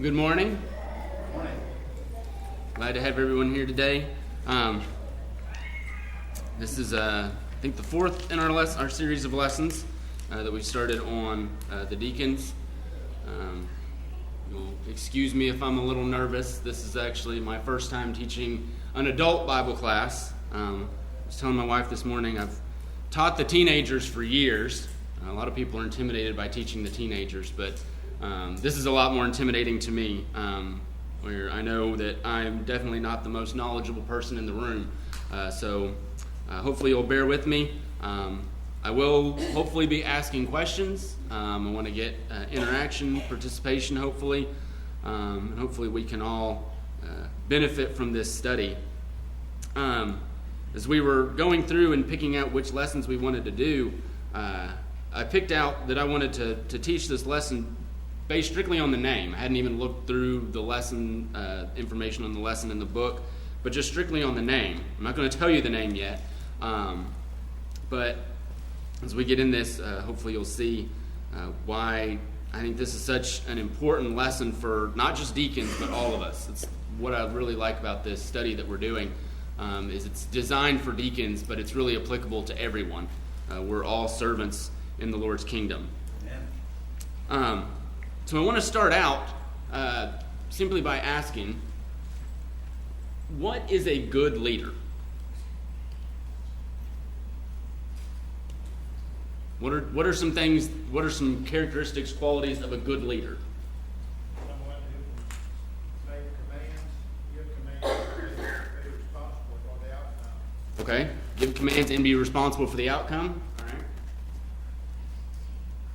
Good morning. Good morning. Glad to have everyone here today. This is, I think, the fourth in our series of lessons that we started on the deacons. You'll excuse me if I'm a little nervous. This is actually my first time teaching an adult Bible class. I was telling my wife this morning I've taught the teenagers for years. A lot of people are intimidated by teaching the teenagers, but this is a lot more intimidating to me, where I know that I'm definitely not the most knowledgeable person in the room. So hopefully you'll bear with me. I will hopefully be asking questions. I want to get interaction, participation, hopefully. And hopefully we can all benefit from this study. As we were going through and picking out which lessons we wanted to do, I picked out that I wanted to teach this lesson based strictly on the name. I hadn't even looked through the lesson information on the lesson in the book, but just strictly on the name. I'm not going to tell you the name yet, but as we get in this, hopefully you'll see why I think this is such an important lesson for not just deacons, but all of us. It's what I really like about this study that we're doing, is it's designed for deacons, but it's really applicable to everyone. We're all servants in the Lord's kingdom. So I want to start out simply by asking, what is a good leader? What are some things, what are some characteristics, qualities of a good leader? Someone who can make commands, give commands, and be responsible for the outcome. Okay, give commands and be responsible for the outcome. All right.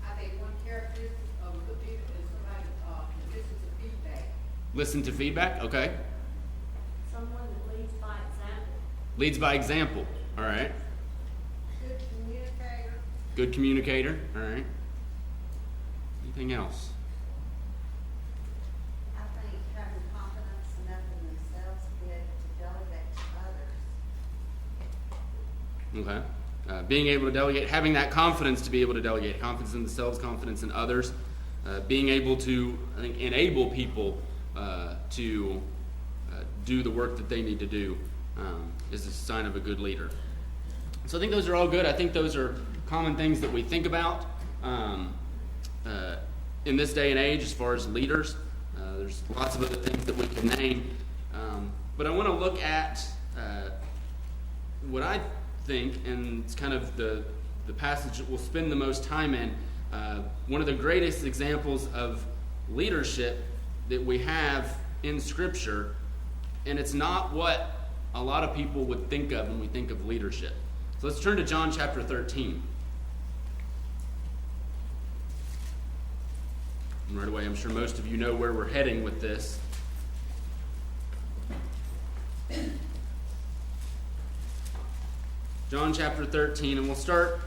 I think one characteristic of a good leader is somebody that listens to feedback. Listen to feedback. Okay. Someone that leads by example. Leads by example. All right. Good communicator. Good communicator. All right. Anything else? I think having confidence enough in themselves to be able to delegate to others. Okay. Being able to delegate, having that confidence to be able to delegate, confidence in themselves, confidence in others, being able to, I think, enable people to do the work that they need to do is a sign of a good leader. So I think those are all good. I think those are common things that we think about in this day and age as far as leaders. There's lots of other things that we can name. But I want to look at what I think, and it's kind of the passage that we'll spend the most time in, one of the greatest examples of leadership that we have in Scripture, and it's not what a lot of people would think of when we think of leadership. So let's turn to John chapter 13. And right away, I'm sure most of you know where we're heading with this. John chapter 13, and we'll start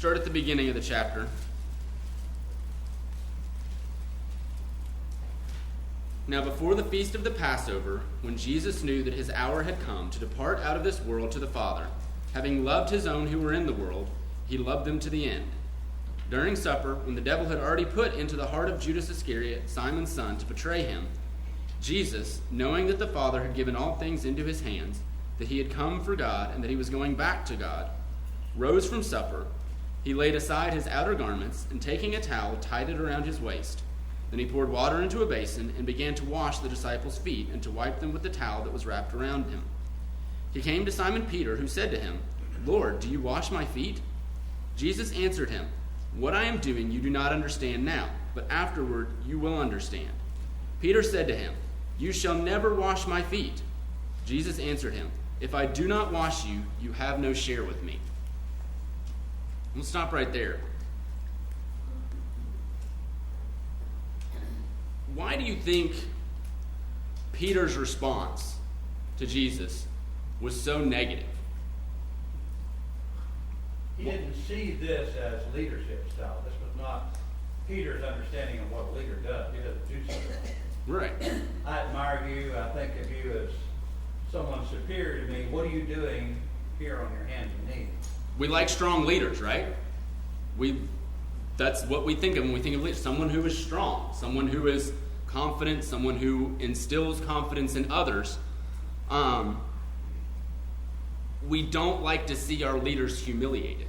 at the beginning of the chapter. Now before the feast of the Passover, when Jesus knew that his hour had come to depart out of this world to the Father, having loved his own who were in the world, he loved them to the end. During supper, when the devil had already put into the heart of Judas Iscariot, Simon's son, to betray him, Jesus, knowing that the Father had given all things into his hands, that he had come for God and that he was going back to God, rose from supper. He laid aside his outer garments, and taking a towel, tied it around his waist. Then he poured water into a basin and began to wash the disciples' feet and to wipe them with the towel that was wrapped around him. He came to Simon Peter, who said to him, "Lord, do you wash my feet?" Jesus answered him, "What I am doing you do not understand now, but afterward you will understand." Peter said to him, "You shall never wash my feet." Jesus answered him, "If I do not wash you, you have no share with me." We'll stop right there. Why do you think Peter's response to Jesus was so negative? He didn't see this as leadership style. This was not Peter's understanding of what a leader does. He doesn't do something. Right. I admire you. I think of you as someone superior to me. What are you doing here on your hands and knees? We like strong leaders, right? That's what we think of when we think of leaders. Someone who is strong, someone who is confident, someone who instills confidence in others. We don't like to see our leaders humiliated.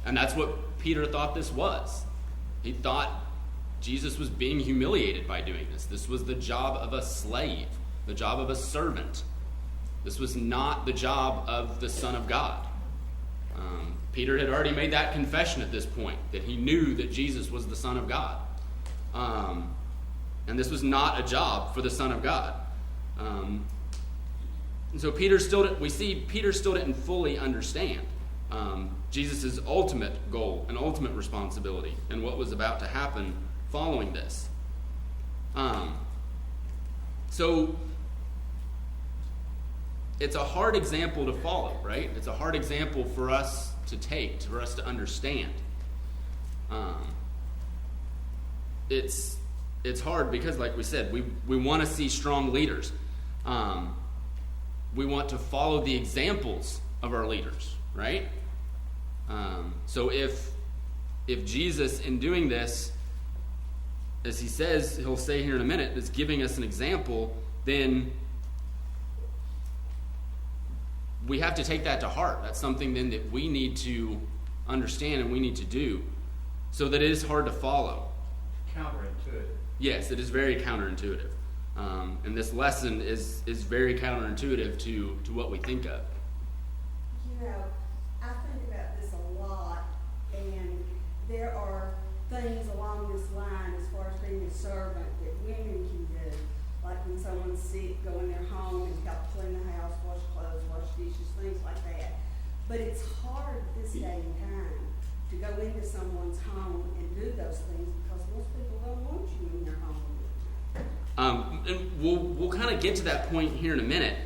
And that's what Peter thought this was. He thought Jesus was being humiliated by doing this. This was the job of a slave, the job of a servant. This was not the job of the Son of God. Peter had already made that confession at this point, that he knew that Jesus was the Son of God. And this was not a job for the Son of God. And so Peter still didn't fully understand Jesus' ultimate goal and ultimate responsibility and what was about to happen following this. So it's a hard example to follow, right? It's a hard example for us to take, for us to understand. It's hard because, like we said, we want to see strong leaders. We want to follow the examples of our leaders, right? So if Jesus, in doing this, as he says, he'll say here in a minute, is giving us an example, then we have to take that to heart. That's something then that we need to understand and we need to do, so that it is hard to follow. Counterintuitive. Yes, it is very counterintuitive. And this lesson is very counterintuitive to what we think of. You know, I think about this a lot, and there are things along this line as far as being a servant that women can do. Like when someone's sick, go in their home and help clean the house, wash clothes, wash dishes, things like that. But it's hard this day and time to go into someone's home and do those things because most people don't want you in their home. And we'll kind of get to that point here in a minute.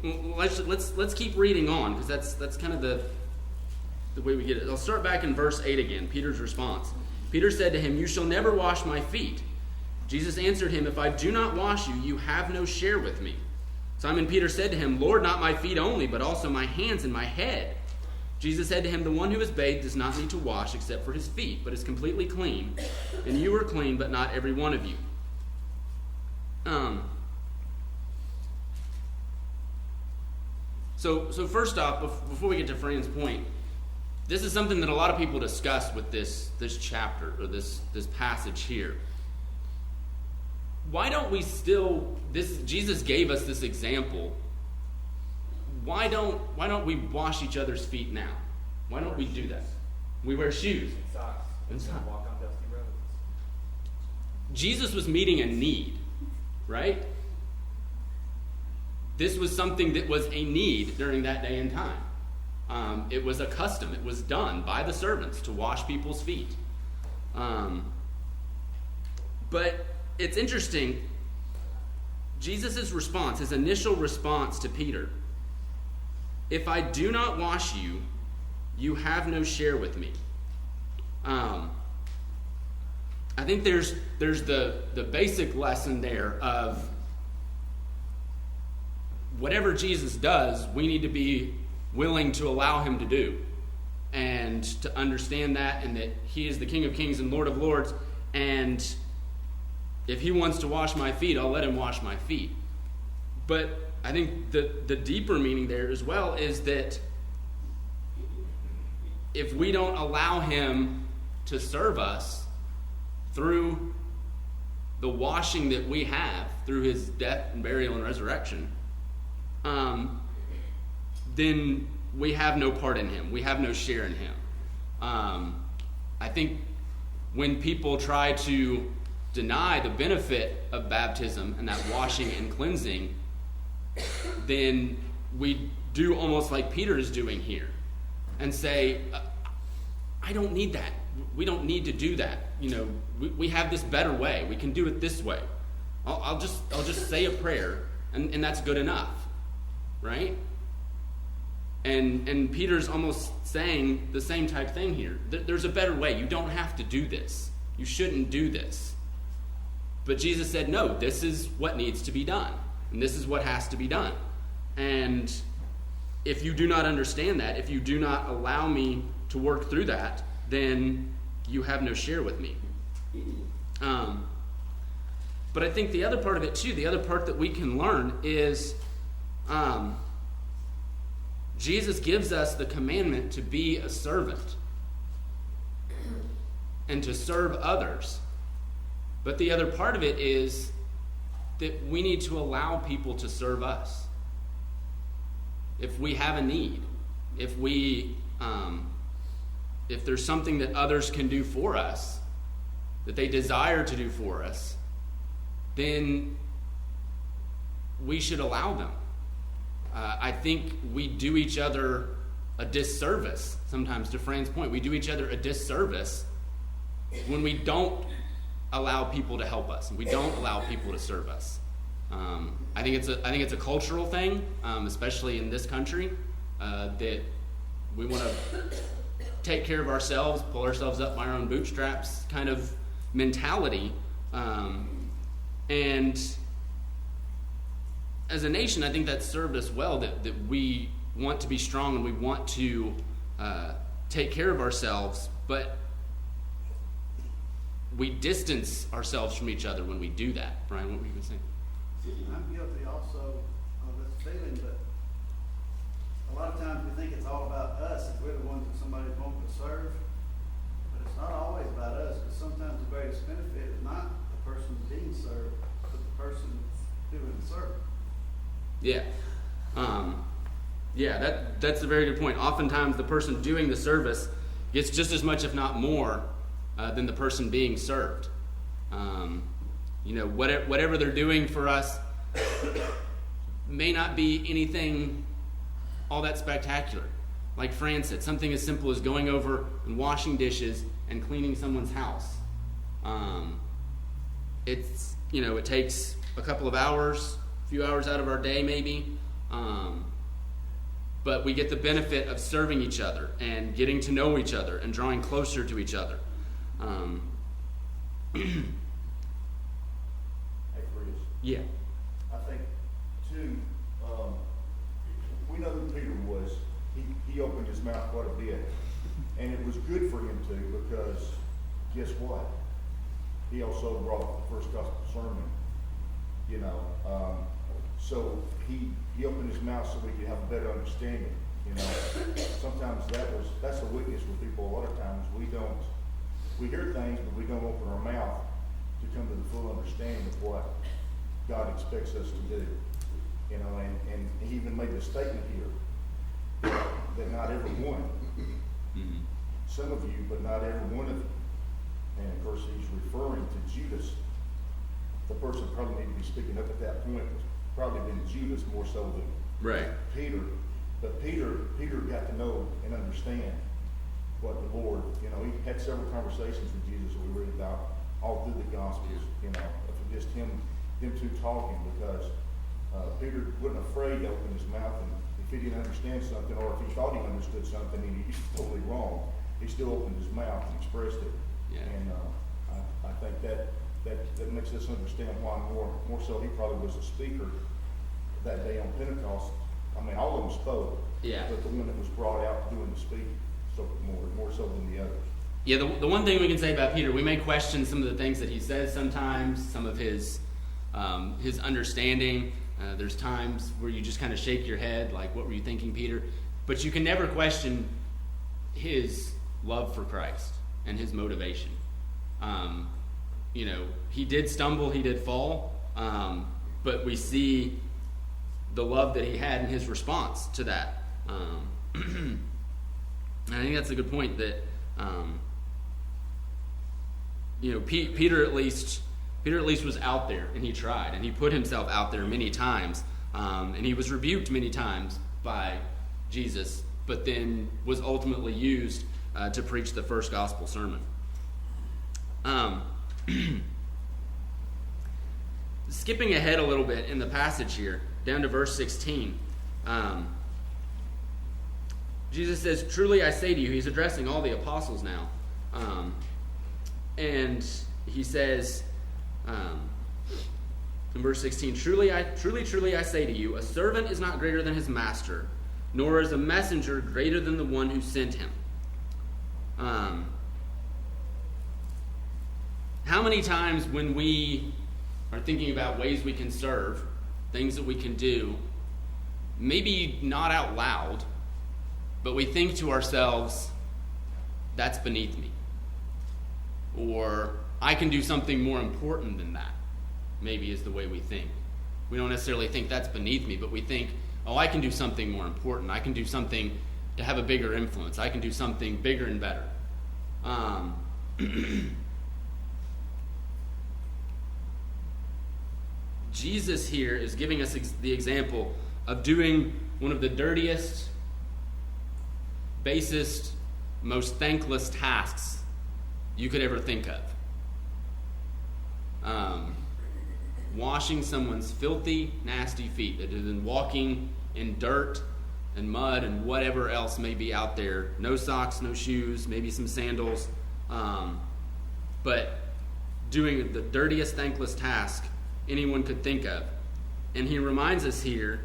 Let's keep reading on, because that's kind of the way we get it. I'll start back in verse 8 again. Peter's response. Peter said to him, "You shall never wash my feet." Jesus answered him, "If I do not wash you, you have no share with me." Simon Peter said to him, "Lord, not my feet only, but also my hands and my head." Jesus said to him, "The one who is bathed does not need to wash except for his feet, but is completely clean. And you are clean, but not every one of you." So first off, before we get to Fran's point, this is something that a lot of people discuss with this chapter, or this passage here. Why don't we Jesus gave us this example. Why don't we wash each other's feet now? Why don't we do that? We wear shoes. And socks. Walk on dusty roads. Jesus was meeting a need, right? This was something that was a need during that day and time. It was a custom. It was done by the servants to wash people's feet. But it's interesting, Jesus' response, his initial response to Peter, "If I do not wash you, you have no share with me." I think there's the basic lesson there of whatever Jesus does, we need to be willing to allow him to do, and to understand that, and that he is the King of Kings and Lord of Lords, and if he wants to wash my feet, I'll let him wash my feet. But I think the deeper meaning there as well is that if we don't allow him to serve us through the washing that we have through his death and burial and resurrection, then we have no part in him. We have no share in him. I think when people try to deny the benefit of baptism and that washing and cleansing, then we do almost like Peter is doing here and say, I don't need that. We don't need to do that. We have this better way. We can do it this way. I'll just say a prayer, and that's good enough, right? And Peter's almost saying the same type thing here. There's a better way. You don't have to do this. You shouldn't do this. But Jesus said, no, this is what needs to be done. And this is what has to be done. And if you do not understand that, if you do not allow me to work through that, then you have no share with me. But I think the other part of it too, the other part that we can learn is Jesus gives us the commandment to be a servant and to serve others. But the other part of it is that we need to allow people to serve us. If we have a need, if there's something that others can do for us, that they desire to do for us, then we should allow them. I think we do each other a disservice, sometimes to Fran's point. We do each other a disservice when we don't allow people to help us, and we don't allow people to serve us. I think it's a cultural thing, especially in this country, that we want to take care of ourselves, pull ourselves up by our own bootstraps kind of mentality. And as a nation, I think that's served us well, that we want to be strong and we want to take care of ourselves, but we distance ourselves from each other when we do that. Brian, what were you going to say? I'm guilty also of this feeling, but a lot of times we think it's all about us if we're the ones that somebody's wanting to serve. But it's not always about us, because sometimes the greatest benefit is not the person being served, but the person doing the serving. Yeah. That's a very good point. Oftentimes the person doing the service gets just as much, if not more, than the person being served. Whatever they're doing for us may not be anything all that spectacular. Like Fran said, something as simple as going over and washing dishes and cleaning someone's house. It takes a couple of hours, a few hours out of our day maybe, but we get the benefit of serving each other and getting to know each other and drawing closer to each other. Hey, Chris. Yeah. I think, too, we know who Peter was. He opened his mouth quite a bit. And it was good for him to, because guess what? He also brought the first gospel sermon, so he opened his mouth so we could have a better understanding, Sometimes that's the weakness with people. A lot of times we hear things, but we don't open our mouth to come to the full understanding of what God expects us to do. And he even made the statement here that not everyone, some of you, but not every one of you. And of course, he's referring to Judas. The person probably needed to be speaking up at that point was probably been Judas more so than Peter. But Peter got to know and understand what the Lord, he had several conversations with Jesus that we read about all through the Gospels, of just them two talking, because Peter wasn't afraid to open his mouth, and if he didn't understand something, or if he thought he understood something and he was totally wrong, he still opened his mouth and expressed it. Yeah. And I think that makes us understand why more so he probably was a speaker that day on Pentecost. I mean, all of them spoke, but the one that was brought out doing the speaking, so more so than the others. Yeah, the one thing we can say about Peter, we may question some of the things that he says sometimes, some of his understanding. There's times where you just kind of shake your head, like, what were you thinking, Peter? But you can never question his love for Christ and his motivation. He did stumble, he did fall, but we see the love that he had in his response to that. And I think that's a good point, that Peter at least was out there, and he tried, and he put himself out there many times, and he was rebuked many times by Jesus, but then was ultimately used to preach the first gospel sermon. Skipping ahead a little bit in the passage here, down to verse 16. Jesus says, "Truly I say to you," he's addressing all the apostles now, and he says in verse 16, truly I say to you, a servant is not greater than his master, nor is a messenger greater than the one who sent him. how many times when we are thinking about ways we can serve, things that we can do, maybe not out loud, but we think to ourselves, that's beneath me. Or I can do something more important than that, maybe is the way we think. We don't necessarily think that's beneath me, but we think, oh, I can do something more important. I can do something to have a bigger influence. I can do something bigger and better. Jesus here is giving us the example of doing one of the dirtiest, basest, most thankless tasks you could ever think of. Washing someone's filthy, nasty feet that have been walking in dirt and mud and whatever else may be out there. No socks, no shoes, maybe some sandals. But doing the dirtiest, thankless task anyone could think of. And he reminds us here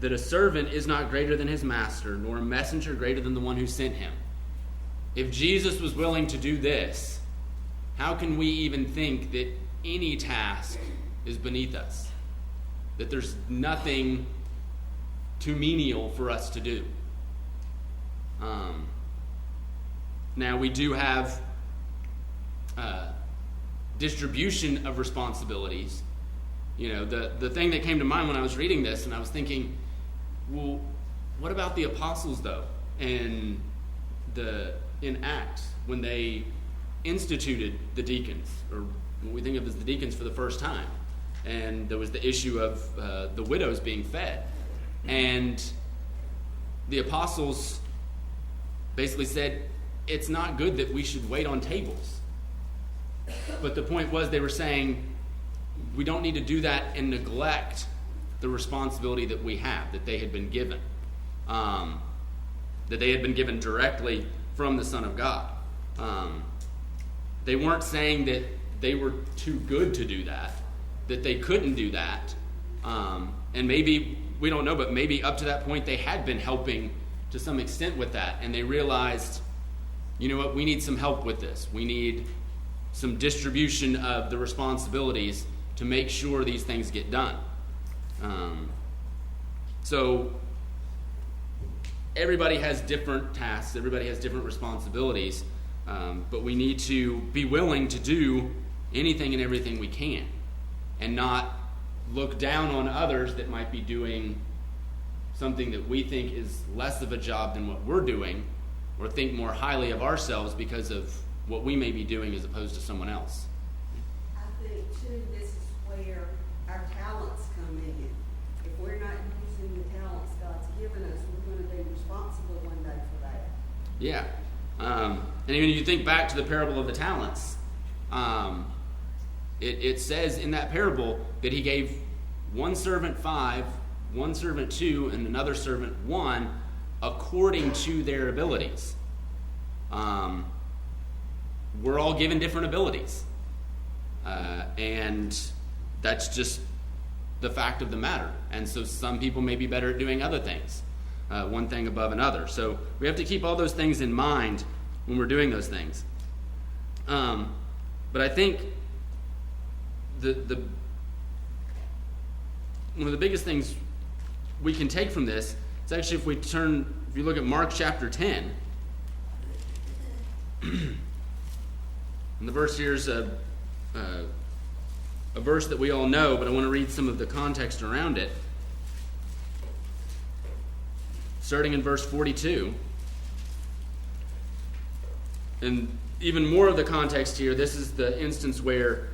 that a servant is not greater than his master, nor a messenger greater than the one who sent him. If Jesus was willing to do this, how can we even think that any task is beneath us? That there's nothing too menial for us to do? Now, we do have distribution of responsibilities. You know, the thing that came to mind when I was reading this, and I was thinking, well, what about the apostles, though, in Acts, when they instituted the deacons, or what we think of as the deacons for the first time, and there was the issue of the widows being fed, and the apostles basically said, it's not good that we should wait on tables. But the point was, they were saying, we don't need to do that and neglect the responsibility that we have, that they had been given. That they had been given directly from the Son of God. They weren't saying that they were too good to do that they couldn't do that. And maybe, we don't know, but maybe up to that point they had been helping to some extent with that. And they realized, you know what, we need some help with this. We need some distribution of the responsibilities to make sure these things get done. So everybody has different tasks, everybody has different responsibilities, but we need to be willing to do anything and everything we can, and not look down on others that might be doing something that we think is less of a job than what we're doing, or think more highly of ourselves because of what we may be doing as opposed to someone else. I think, too, this is where our talents come in. If we're not using the talents God's given us, we're going to be responsible one day for that. Yeah. And even if you think back to the parable of the talents, it says in that parable that he gave one servant 5, one servant 2, and another servant 1, according to their abilities. We're all given different abilities. And that's just the fact of the matter. And so some people may be better at doing other things, one thing above another. So we have to keep all those things in mind when we're doing those things. But I think one of the biggest things we can take from this is actually if you look at Mark chapter 10, and the verse here is a verse that we all know, but I want to read some of the context around it. Starting in verse 42. And even more of the context here, this is the instance where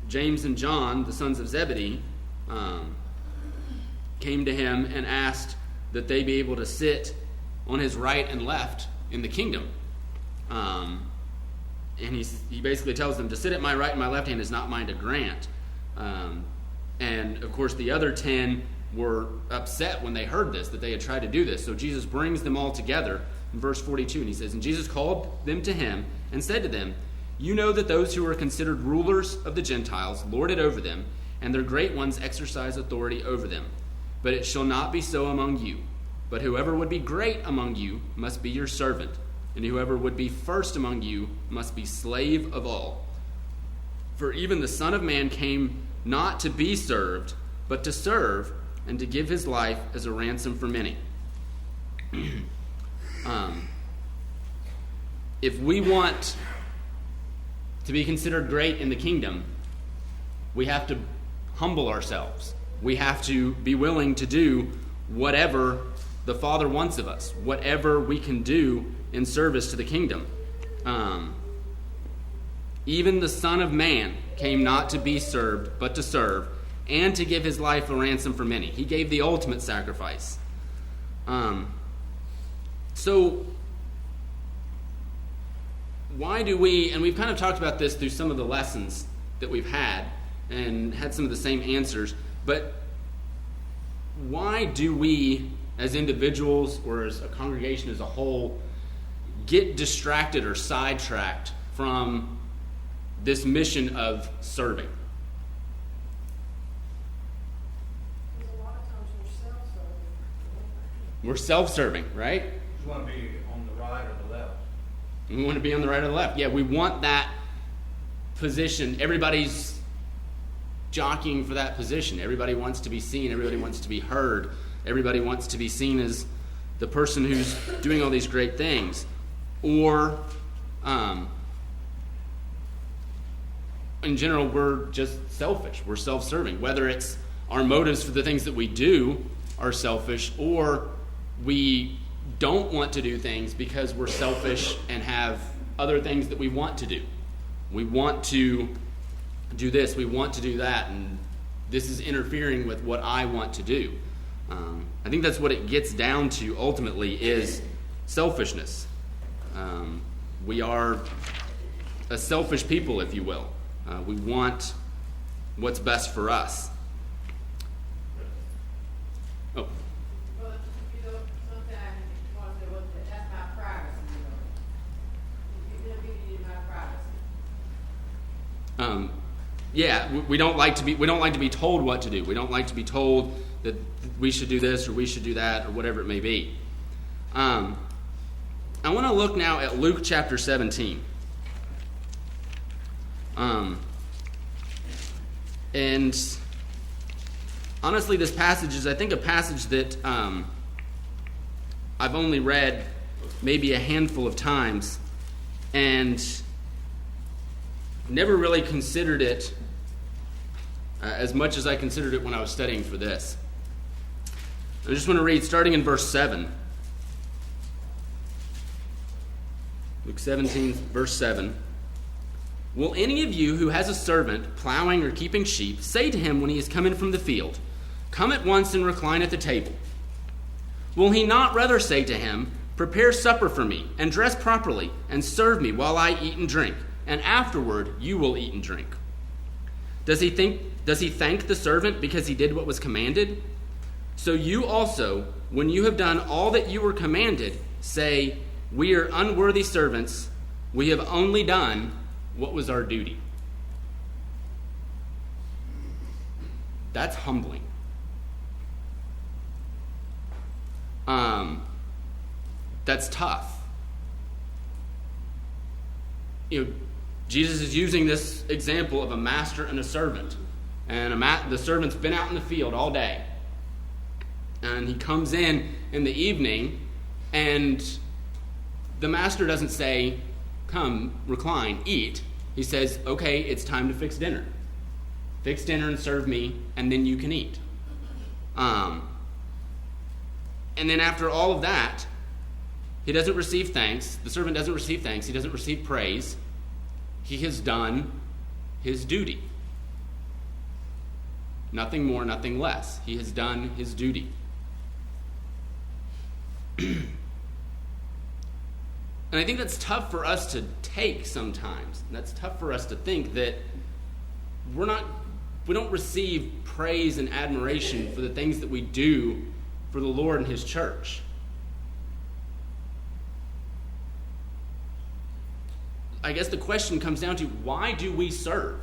James and John, the sons of Zebedee, came to him and asked that they be able to sit on his right and left in the kingdom. And he basically tells them, to sit at my right and my left hand is not mine to grant. And of course the other 10 were upset when they heard this, that they had tried to do this. So Jesus brings them all together in verse 42, and he says, and Jesus called them to him and said to them, you know that those who are considered rulers of the Gentiles lord it over them, and their great ones exercise authority over them. But it shall not be so among you. But whoever would be great among you must be your servant. and whoever would be first among you must be slave of all. For even the Son of Man came not to be served, but to serve, and to give his life as a ransom for many. If we want to be considered great in the kingdom, we have to humble ourselves. We have to be willing to do whatever the Father wants of us, whatever we can do in service to the kingdom. Even the Son of Man came not to be served, but to serve, and to give his life a ransom for many. He gave the ultimate sacrifice. So, why do we, and we've kind of talked about this through some of the lessons that we've had, and had some of the same answers, but why do we, as individuals or as a congregation as a whole, get distracted or sidetracked from this mission of serving? Because a lot of times we're self-serving. We're self-serving, right? You want to be on the right or the left. We want to be on the right or the left. Yeah, we want that position. Everybody's jockeying for that position. Everybody wants to be seen. Everybody wants to be heard. Everybody wants to be seen as the person who's doing all these great things. Or, in general, we're just selfish. We're self-serving. Whether it's our motives for the things that we do are selfish, or we don't want to do things because we're selfish and have other things that we want to do. We want to do this, we want to do that, and this is interfering with what I want to do. I think that's what it gets down to ultimately, is selfishness. We are a selfish people, if you will. We want what's best for us. Oh. Well, you know, sometimes you want to say, well, that's my privacy, you know. You're gonna be in my privacy. Yeah, we don't like to be told what to do. We don't like to be told that we should do this or we should do that or whatever it may be. I want to look now at Luke chapter 17. And honestly, this passage is, I think, a passage that I've only read maybe a handful of times and never really considered it as much as I considered it when I was studying for this. I just want to read starting in verse 7. Luke 17, verse 7. Will any of you who has a servant plowing or keeping sheep say to him when he is come in from the field, "Come at once and recline at the table"? Will he not rather say to him, "Prepare supper for me, and dress properly, and serve me while I eat and drink, and afterward you will eat and drink"? Does he thank the servant because he did what was commanded? So you also, when you have done all that you were commanded, say, "We are unworthy servants. We have only done what was our duty." That's humbling. That's tough. You know, Jesus is using this example of a master and a servant. And the servant's been out in the field all day. And he comes in the evening, and the master doesn't say, "Come, recline, eat." He says, "Okay, it's time to fix dinner. Fix dinner and serve me, and then you can eat." And then after all of that, he doesn't receive thanks. The servant doesn't receive thanks. He doesn't receive praise. He has done his duty. Nothing more, nothing less. He has done his duty. And I think that's tough for us to take sometimes. That's tough for us to think that we don't receive praise and admiration for the things that we do for the Lord and his church. I guess the question comes down to, why do we serve?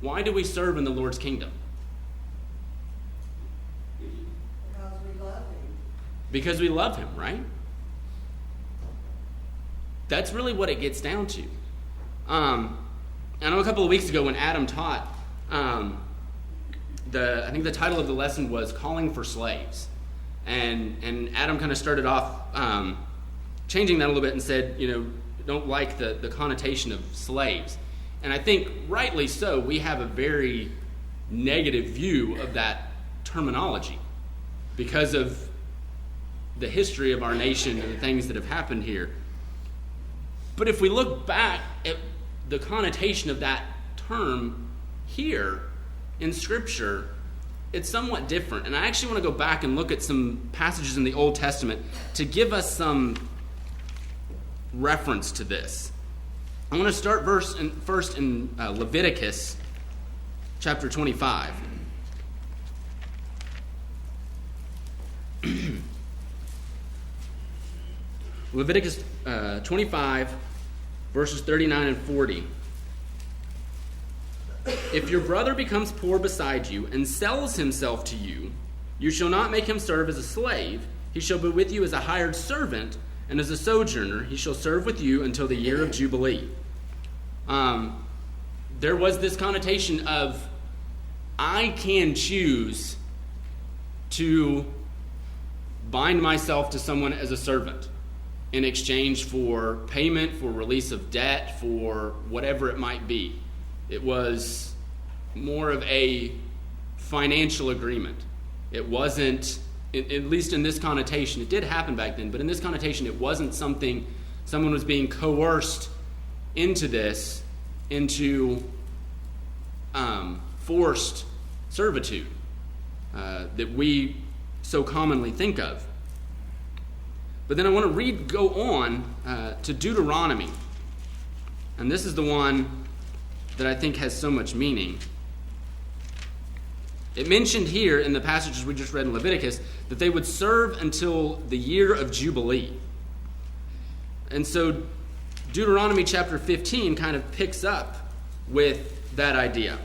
Why do we serve in the Lord's kingdom? Because we love him. Because we love him, right? That's really what it gets down to. I know a couple of weeks ago when Adam taught, I think the title of the lesson was Calling for Slaves. And Adam kind of started off changing that a little bit and said, don't like the connotation of slaves. And I think rightly so, we have a very negative view of that terminology because of the history of our nation and the things that have happened here. But if we look back at the connotation of that term here in Scripture, it's somewhat different. And I actually want to go back and look at some passages in the Old Testament to give us some reference to this. I want to start first in Leviticus chapter 25. Leviticus 25, verses 39 and 40. If your brother becomes poor beside you and sells himself to you, you shall not make him serve as a slave. He shall be with you as a hired servant, and as a sojourner he shall serve with you until the year of Jubilee. There was this connotation of, I can choose to bind myself to someone as a servant in exchange for payment, for release of debt, for whatever it might be. It was more of a financial agreement. It wasn't, at least in this connotation, it did happen back then, but in this connotation, it wasn't something someone was being coerced into this, into forced servitude that we so commonly think of. But then I want to go on to Deuteronomy. And this is the one that I think has so much meaning. It mentioned here in the passages we just read in Leviticus that they would serve until the year of Jubilee. And so Deuteronomy chapter 15 kind of picks up with that idea.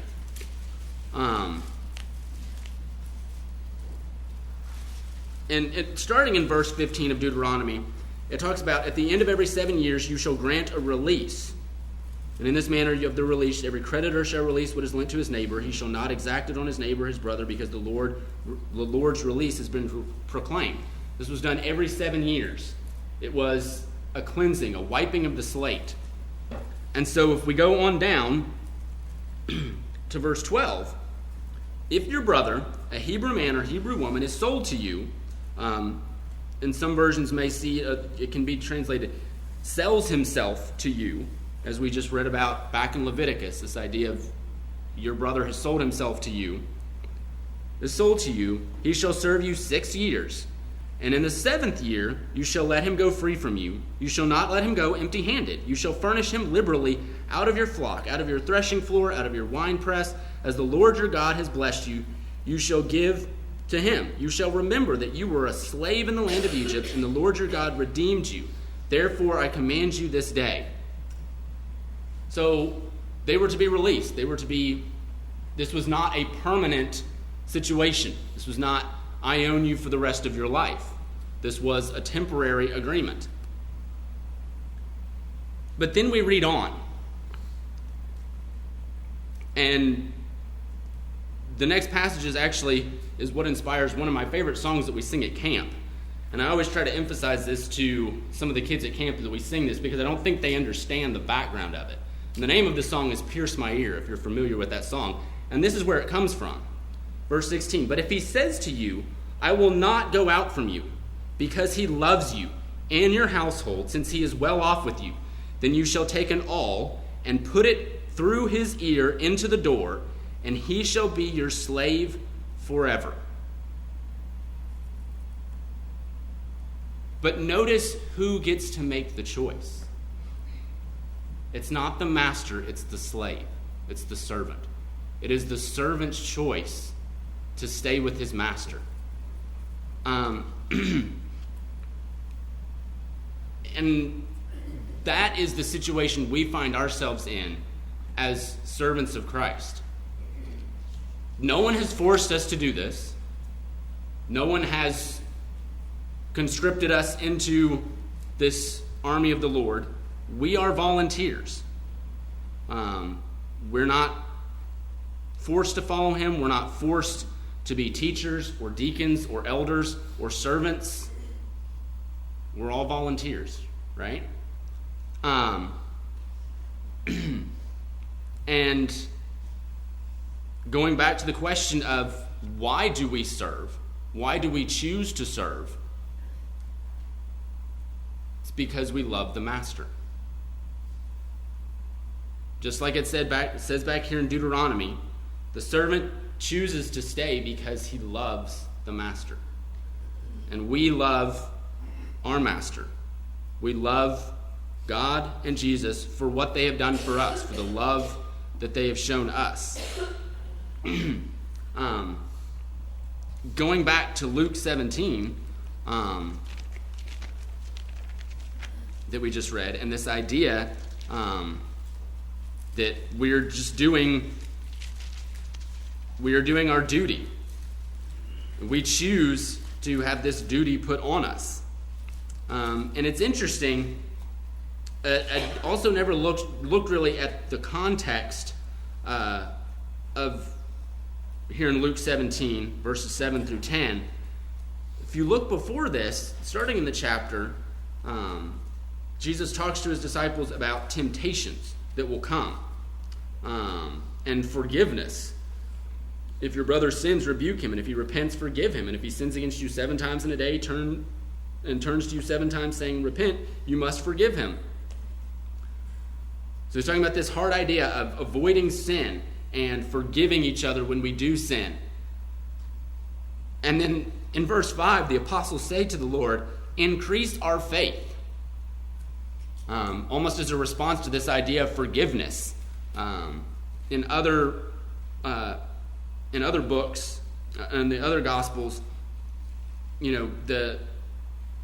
Starting in verse 15 of Deuteronomy, it talks about, at the end of every 7 years you shall grant a release. And in this manner of the release, every creditor shall release what is lent to his neighbor. He shall not exact it on his neighbor, his brother, because the Lord's release has been proclaimed. This was done every 7 years. It was a cleansing, a wiping of the slate. And so if we go on down to verse 12, if your brother, a Hebrew man or Hebrew woman, is sold to you, and some versions may see it can be translated, sells himself to you, as we just read about back in Leviticus, this idea of your brother has sold himself to you, is sold to you, he shall serve you 6 years. And in the 7th year you shall let him go free from you. You shall not let him go empty-handed. You shall furnish him liberally out of your flock, out of your threshing floor, out of your winepress. As the Lord your God has blessed you, you shall give to him. You shall remember that you were a slave in the land of Egypt, and the Lord your God redeemed you. Therefore I command you this day. So they were to be released. This was not a permanent situation. This was not, I own you for the rest of your life. This was a temporary agreement. But then we read on. And the next passage is what inspires one of my favorite songs that we sing at camp. And I always try to emphasize this to some of the kids at camp that we sing this, because I don't think they understand the background of it. And the name of the song is Pierce My Ear, if you're familiar with that song. And this is where it comes from. Verse 16, but if he says to you, I will not go out from you, because he loves you and your household, since he is well off with you, then you shall take an awl and put it through his ear into the door, and he shall be your slave forever. But notice who gets to make the choice. It's not the master, it's the slave. It's the servant. It is the servant's choice to stay with his master. And that is the situation we find ourselves in as servants of Christ. No one has forced us to do this. No one has conscripted us into this army of the Lord. we are volunteers. We're not forced to follow him. We're not forced to be teachers or deacons or elders or servants. We're all volunteers, right? And going back to the question of why do we serve? Why do we choose to serve? It's because we love the master. Just like it says back here in Deuteronomy, the servant chooses to stay because he loves the master. And we love our master. We love God and Jesus for what they have done for us, for the love that they have shown us. Going back to Luke 17, that we just read, and this idea that we are doing our duty. We choose to have this duty put on us. And it's interesting, I also never looked really at the context of here in Luke 17, verses 7 through 10. If you look before this, starting in the chapter, Jesus talks to his disciples about temptations that will come, and forgiveness. If your brother sins, rebuke him, and if he repents, forgive him. And if he sins against you 7 times in a day, turns to you 7 times saying, repent, you must forgive him. So he's talking about this hard idea of avoiding sin and forgiving each other when we do sin. And then in verse 5, the apostles say to the Lord, increase our faith. Almost as a response to this idea of forgiveness. In other books, in the other Gospels, the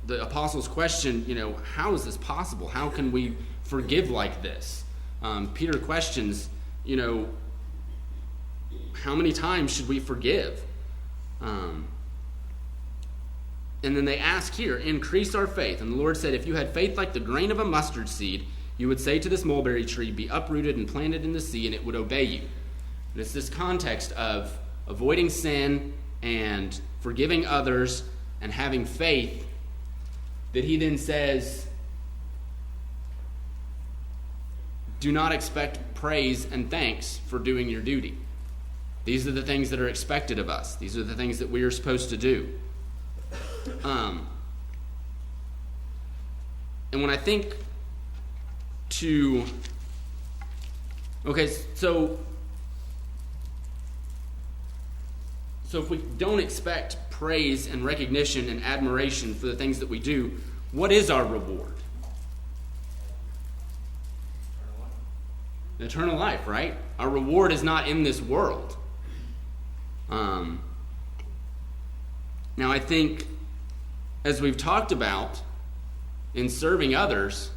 apostles question, how is this possible? How can we forgive like this? Peter questions, how many times should we forgive? And then they ask here, increase our faith. And the Lord said, if you had faith like the grain of a mustard seed, you would say to this mulberry tree, be uprooted and planted in the sea, and it would obey you. And it's this context of avoiding sin and forgiving others and having faith that he then says, do not expect praise and thanks for doing your duty. These are the things that are expected of us. These are the things that we are supposed to do. And when I think so if we don't expect praise and recognition and admiration for the things that we do, what is our reward? Eternal life, right? Our reward is not in this world. Now I think, as we've talked about, in serving others,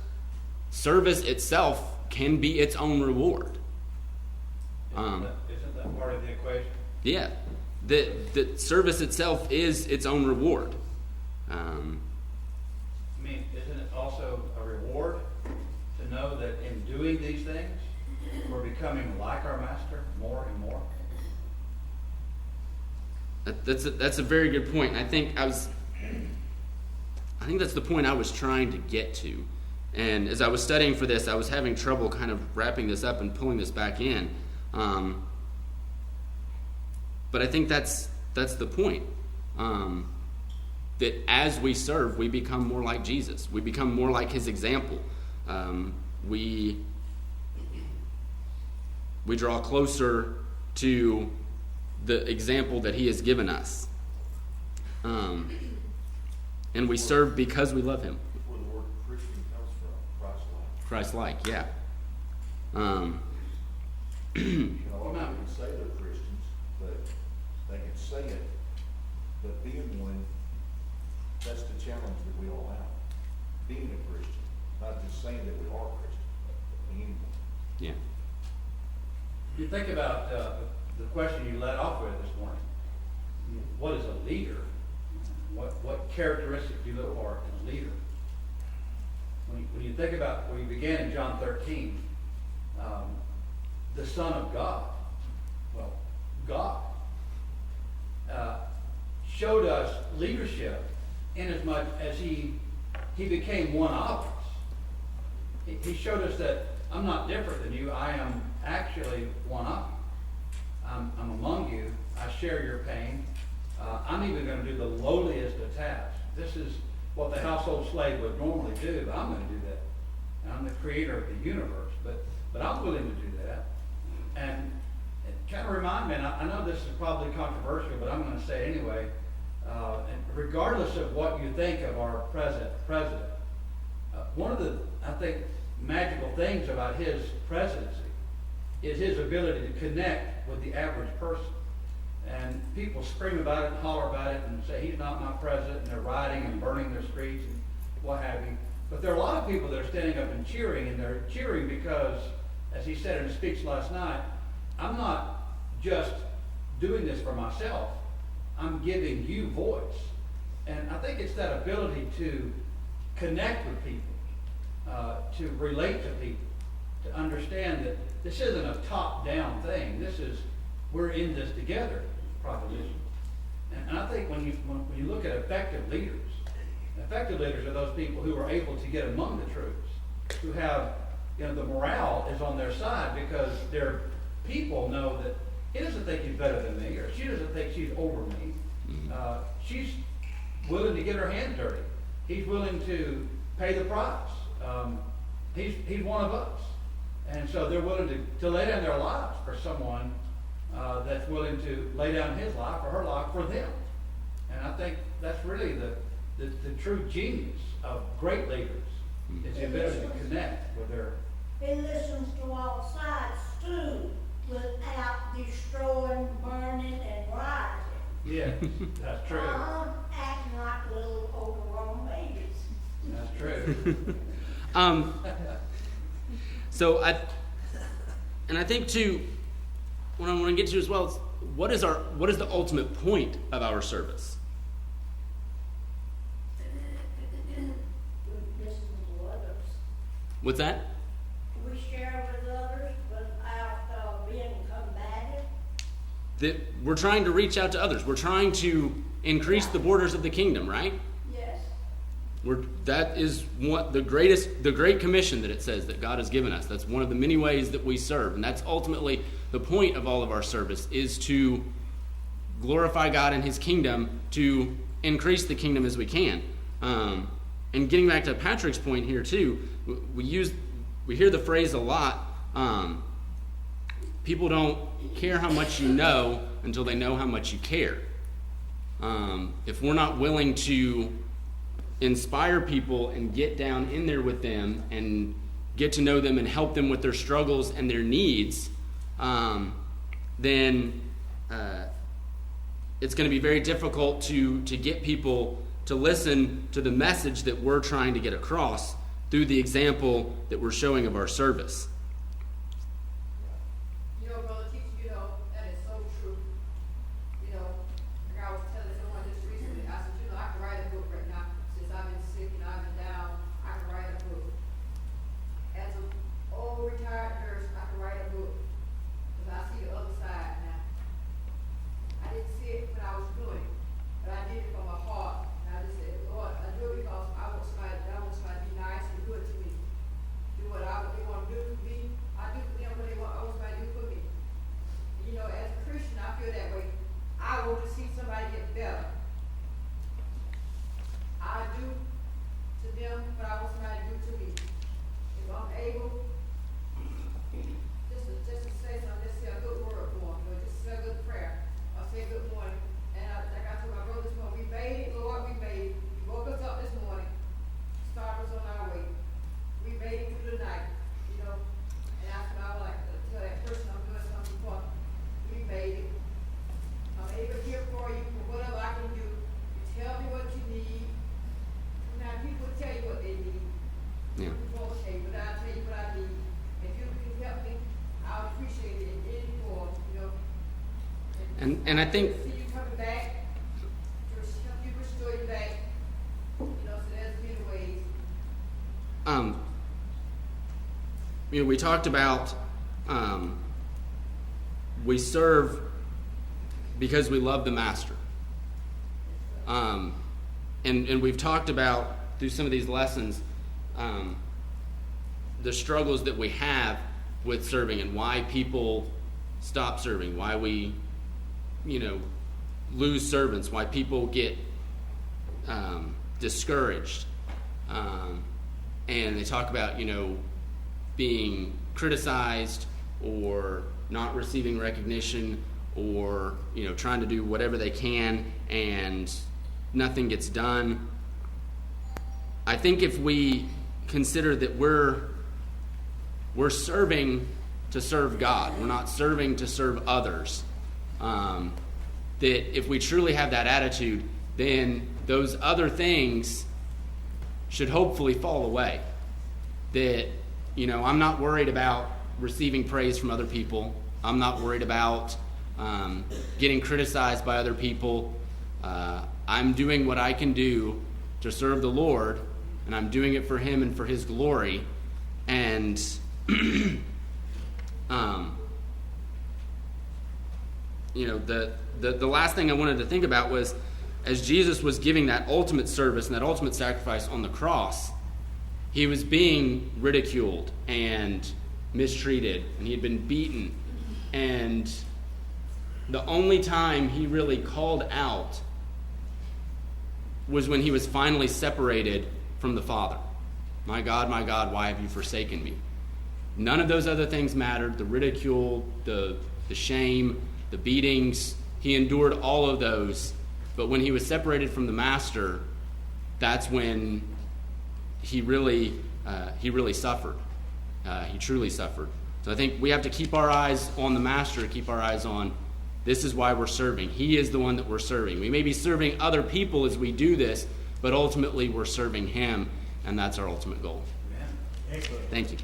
service itself can be its own reward. Isn't that part of the equation? Yeah, that service itself is its own reward. Isn't it also a reward to know that in doing these things, we're becoming like our master more and more? That's a very good point. I think that's the point I was trying to get to. And as I was studying for this, I was having trouble kind of wrapping this up and pulling this back in. But I think that's the point. That as we serve, we become more like Jesus. We become more like his example. We draw closer to the example that he has given us. And we serve because we love him. That's where the word Christian comes from, Christ-like. Christ-like, yeah. A lot of people can say they're Christians, but they can say it, but being one, that's the challenge that we all have. Being a Christian, not just saying that we are Christians, but being one. Yeah. You think about the question you led off with this morning. What is a leader? What characteristics do you look for in a leader? when you think about where you began in John 13, the Son of God, well, God, showed us leadership inasmuch as he became one of us. He showed us that I'm not different than you. I am actually one of you. I'm among you. I share your pain. I'm even going to do the lowliest of tasks. This is what the household slave would normally do, but I'm going to do that. And I'm the creator of the universe, but I'm willing to do that. And it kind of reminds me, and I know this is probably controversial, but I'm going to say it anyway. And regardless of what you think of our present president, one of the, I think, magical things about his presidency is his ability to connect with the average person. And people scream about it and holler about it and say, he's not my president, and they're rioting and burning their streets and what have you. But there are a lot of people that are standing up and cheering, and they're cheering because, as he said in his speech last night, I'm not just doing this for myself, I'm giving you voice. And I think it's that ability to connect with people, to relate to people, to understand that this isn't a top-down thing. This is, we're in this together proposition. And I think when you look at effective leaders are those people who are able to get among the troops, who have, the morale is on their side because their people know that he doesn't think he's better than me, or she doesn't think she's over me. She's willing to get her hands dirty. He's willing to pay the price. He's one of us. And so they're willing to lay down their lives for someone that's willing to lay down his life or her life for them. And I think that's really the true genius of great leaders, is the ability to connect with their... He listens to all sides too, without destroying, burning, and rioting. Yeah, that's true. Acting like little overgrown babies. That's true. So I think too, what I want to get to as well is what is the ultimate point of our service? We listen to others. What's that? We share with others without being combative. That we're trying to reach out to others. We're trying to increase the borders of the kingdom, right? Yes. That is the Great Commission that it says that God has given us. That's one of the many ways that we serve. And that's ultimately the point of all of our service, is to glorify God and his kingdom, to increase the kingdom as we can. And getting back to Patrick's point here too, we hear the phrase a lot, people don't care how much you know until they know how much you care. If we're not willing to inspire people and get down in there with them and get to know them and help them with their struggles and their needs, then it's going to be very difficult to get people to listen to the message that we're trying to get across through the example that we're showing of our service. Brother teacher, that is so true. Like I was telling someone just recently, I said, I can write a book right now. Since I've been sick and I've been down, I can write a book. As an old retired nurse, I can write a book. Because I see the other side now. I didn't see it when I was doing it, but I did it from my heart. And I just said, Lord, I do it because I want somebody to be nice and good to me. Do what they want to do for me. I do for them what I want somebody to do for me. As a Christian, I feel that way. I want to see somebody get better. I do to them what I want somebody to do to me. If I'm able, just to say something, just say a good word for them, just say a good prayer, or say good morning. And like I told my brother this morning, we made it, Lord, we made it. You woke us up this morning, started us on our way. We made it through the night, and after I would like to tell that person I'm doing something for. We made it. I'm able to here for you for whatever I can do. You tell me what you need. Now people tell you what they need. Yeah. You won't say, but I'll tell you what I need. If you can help me, I'll appreciate it in any form, And I think see you coming back, to help you restore you back. So there's many ways. we talked about we serve because we love the master. And we've talked about through some of these lessons the struggles that we have with serving and why people stop serving, why we lose servants, why people get discouraged. And they talk about being criticized or not receiving recognition or trying to do whatever they can and nothing gets done. I think if we consider that we're serving to serve God, we're not serving to serve others, that if we truly have that attitude, then those other things should hopefully fall away. That I'm not worried about receiving praise from other people. I'm not worried about getting criticized by other people. I'm doing what I can do to serve the Lord, and I'm doing it for Him and for His glory. And the last thing I wanted to think about was, as Jesus was giving that ultimate service and that ultimate sacrifice on the cross, He was being ridiculed and mistreated, and He had been beaten. And the only time He really called out was when He was finally separated from the Father. My God, why have you forsaken me? None of those other things mattered. The ridicule, the shame, the beatings, He endured all of those. But when He was separated from the Master, that's when He really suffered. He truly suffered. So I think we have to keep our eyes on the Master, keep our eyes on, this is why we're serving. He is the one that we're serving. We may be serving other people as we do this, but ultimately we're serving Him, and that's our ultimate goal. Excellent. Thank you.